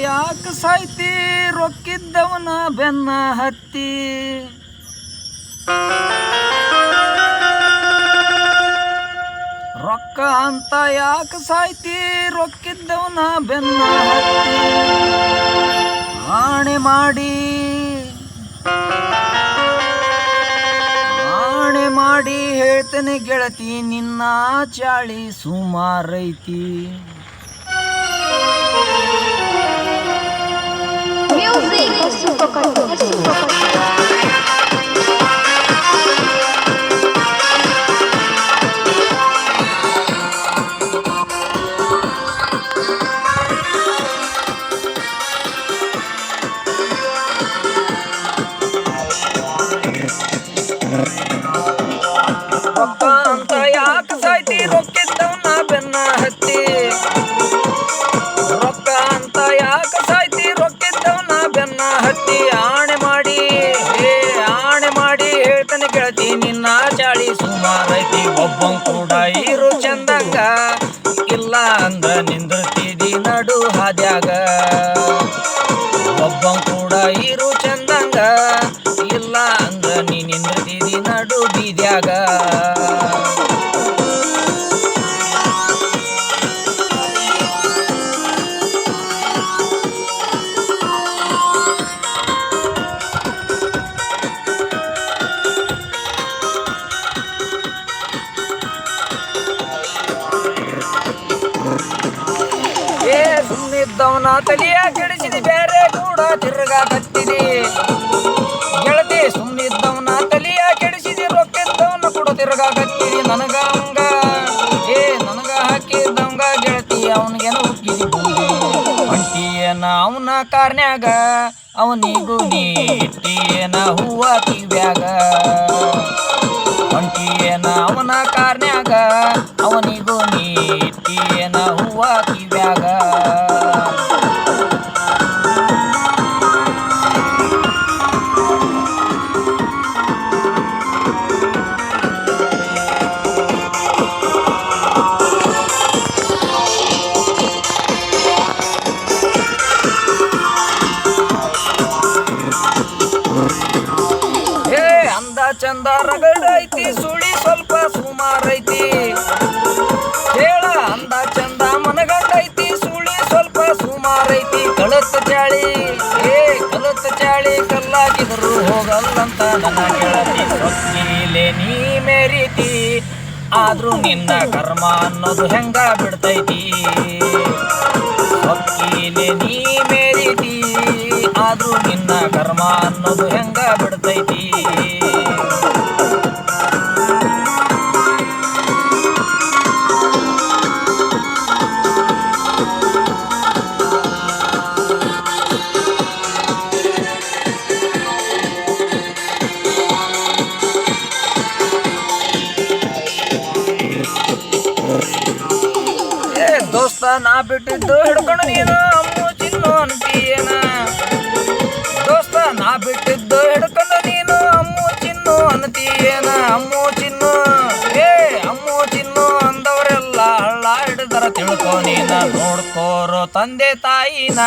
ಯಾಕ ಸಾಯ್ತಿ ರೊಕ್ಕಿದ್ದವನ ಬೆನ್ನ ಹತ್ತಿ ರೊಕ್ಕ ಅಂತ ಯಾಕ ಸಾಯ್ತಿ ರೊಕ್ಕಿದ್ದವನ ಬೆನ್ನ ಹತ್ತಿ ಆಣೆ ಮಾಡಿ ಹೇಳ್ತೇನೆ ಗೆಳತಿ ನಿನ್ನ ಚಾಳಿ ಸುಮಾರೈತಿ ರೊಕ್ಕ ಅಂತ ಯಾಕ ಸಾಯ್ತಿ ರೊಕ್ಕಿದ್ದವನ ಬೆನ್ನ ಹತ್ತಿ ರೊಕ್ಕ ಅಂತ ಯಾಕ ಸಾಯ್ತಿ ರೊಕ್ಕಿದ್ದವನ ಬೆನ್ನ ಹತ್ತಿ ಆಣೆ ಮಾಡಿ ಹೇಳ್ತಾನೆ ಗೆಳತಿ ನಿನ್ನ ಚಾಳಿ ಸುಮಾರೈತಿ ಒಬ್ಬಂ ಕೂಡ ಇರು ಚಂದಂಗ ಇಲ್ಲ ಅಂದ್ರ ನಿಂದಿರ್ತಿದಿ ನಡು ಹಾದ್ಯಾಗ ಒಬ್ಬಂ ಕೂಡ ಇರು ಚಂದಂಗ ಇಲ್ಲ ಅಂದ್ರ ನೀ ನಿಂದಿರ್ತಿದಿ ನಡು ಬೀದ್ಯಾಗ ಸುಮ್ಮನಿದ್ದವನ ತಲಿಯ ಕೆಡಿಸಿದಿ ಬೇರೆ ಕೂಡ ತಿರುಗಾಕತ್ತಿದಿ ಗೆಳತಿ ಸುಮ್ಮನಿದ್ದವನ ತಲಿಯ ಕೆಡಿಸಿದಿ ರೊಕ್ಕಿದ್ದವನ ಕೂಡ ತಿರುಗಾಕತ್ತಿದಿ ನನಗ ಹಾಕಿದ್ದವಂಗ ಗೆಳತಿ ಅವನಿಗೇನು ಹುಟ್ಟಿದಿ ಬೂದಿ ಹೊಂಟಿಯೇನ ಅವನ ಕಾರ್ನ್ಯಾಗ ಅವನಿಗೂ ನೀ ಇಟ್ಟಿಯೇನ ಹೂವ ಕಿವ್ಯಾಗ ಹೊಂಟಿಯೇನ ಅವನ ಕಾರ್ನ್ಯಾಗ ಅವನಿಗೂ ನೀ ಇಟ್ಟಿಯೇನ ಹೂವ ಕಿವ್ಯಾಗ ಚಂದ ರಗಡೈತಿ ಸುಳಿ ಸ್ವಲ್ಪ ಸುಮಾರೈತಿ ಹೇಳ ಅಂದ ಚಂದ ಮನಗಂಡೈತಿ ಸುಳಿ ಸ್ವಲ್ಪ ಸುಮಾರೈತಿ ಕಳತ ಚಾಳಿ ಕಲ್ಲಾಗಿದ್ರು ಹೋಗಲ್ಲಂತ ನನ್ನ ಗೆಳತಿ ಸೊಕ್ಕಿಲೆ ನೀ ಮೇರಿತಿ ಆದ್ರೂ ನಿನ್ನ ಕರ್ಮ ಅನ್ನೋದು ಹೆಂಗ ಬಿಡ್ತೈತಿ ಸೊಕ್ಕಿಲೆ ನೀ ಮೇರಿತಿ ಆದ್ರೂ ನಿನ್ನ ಕರ್ಮ ಅನ್ನೋದು ಹೆಂಗ ಬಿಡ್ತೈತಿ ದೋಸ್ತ ನಾ ಬಿಟ್ಟಿದ್ದು ಹಿಡ್ಕೊಂಡು ನೀನು ಅಮ್ಮು ಚಿನ್ನು ಅಂತೀಯೇನ ದೋಸ್ತ ನಾ ಬಿಟ್ಟಿದ್ದು ಹಿಡ್ಕೊಂಡು ನೀನು ಅಮ್ಮು ಚಿನ್ನು ಅಂತೀಯೇನ ಅಮ್ಮು ಚಿನ್ನು ಅಂದವರೆಲ್ಲ ಹಳ್ಳ ಹಿಡಿದರ ತಿಳ್ಕೊ ನೀನ ನೋಡ್ಕೋರೋ ತಂದೆ ತಾಯಿನ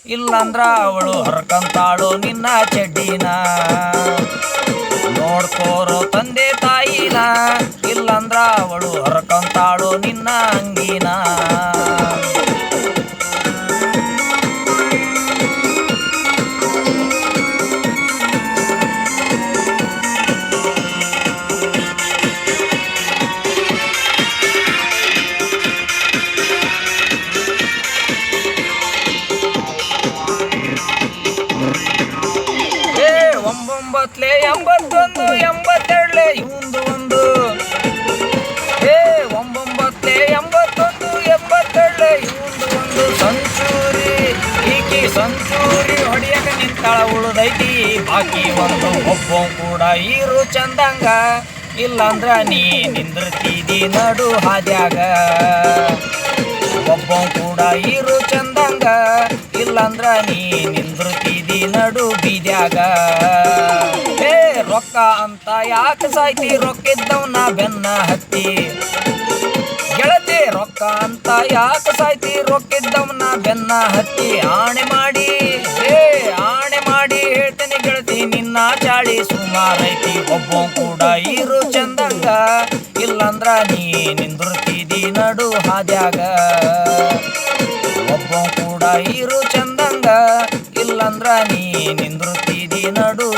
ಇಲ್ಲಂದ್ರ ಅವಳು ಹರ್ಕಂತಾಳು ನಿನ್ನ ಚಡ್ಡಿನ ನೋಡ್ಕೋರೋ ತಂದೆ ತಾಯಿನ ಇಲ್ಲಂದ್ರ ಅವಳು ಹರ್ಕಂತಾಳು ನಿನ್ನ ಅಂಗಿನ ಒಂಬೊಂಬತ್ಲೆ 81 82 ಇವಂದು ಒಂದು ಒಂಬೊಂಬತ್ಲೆ 81 82 ಇವಂದು ಒಂದು ಸಂಚೂರಿ ಹೊಡಿಯಕ ನಿಂತಾಳ ಉಳಿದೈತಿ ಬಾಕಿ ಒಂದು ಒಬ್ಬ ಕೂಡ ಇರು ಚಂದಂಗ ಇಲ್ಲಂದ್ರ ನೀ ನಿಂದಿರ್ತಿದಿ ನಡು ಹಾದ್ಯಾಗ ಒಬ್ಬ ಕೂಡ ಇರು ಚಂದಂಗ ಇಲ್ಲಂದ್ರ ನೀ ನಿಂದಿರ್ತಿದಿ ನಡು ಬೀದ್ಯಾಗ ರೊಕ್ಕ ಅಂತ ಯಾಕೆ ಸಾಯ್ತಿ ರೊಕ್ಕಿದ್ದವನ ಬೆನ್ನ ಹತ್ತಿ ಗೆಳತಿ ರೊಕ್ಕ ರೊಕ್ಕ ಅಂತ ಯಾಕ ಸಾಯ್ತಿ ರೊಕ್ಕಿದ್ದವನ ಬೆನ್ನ ಹತ್ತಿ ಆಣೆ ಮಾಡಿ ಹೇಳ್ತೇನೆ ಗೆಳತಿ ನಿನ್ನ ಚಾಳಿ ಸುಮಾರೈತಿ ಒಬ್ಬ ಕೂಡ ಇರು ಚಂದಂಗ ಇಲ್ಲಂದ್ರ ನೀ ನಿಂದಿರ್ತಿದಿ ನಡು ಹಾದ್ಯಾಗ ಒಬ್ಬ ಕೂಡ ಇರು ಚಂದಂಗ ಇಲ್ಲಂದ್ರ ನೀ ನಿಂದಿರ್ತಿದಿ ನಡು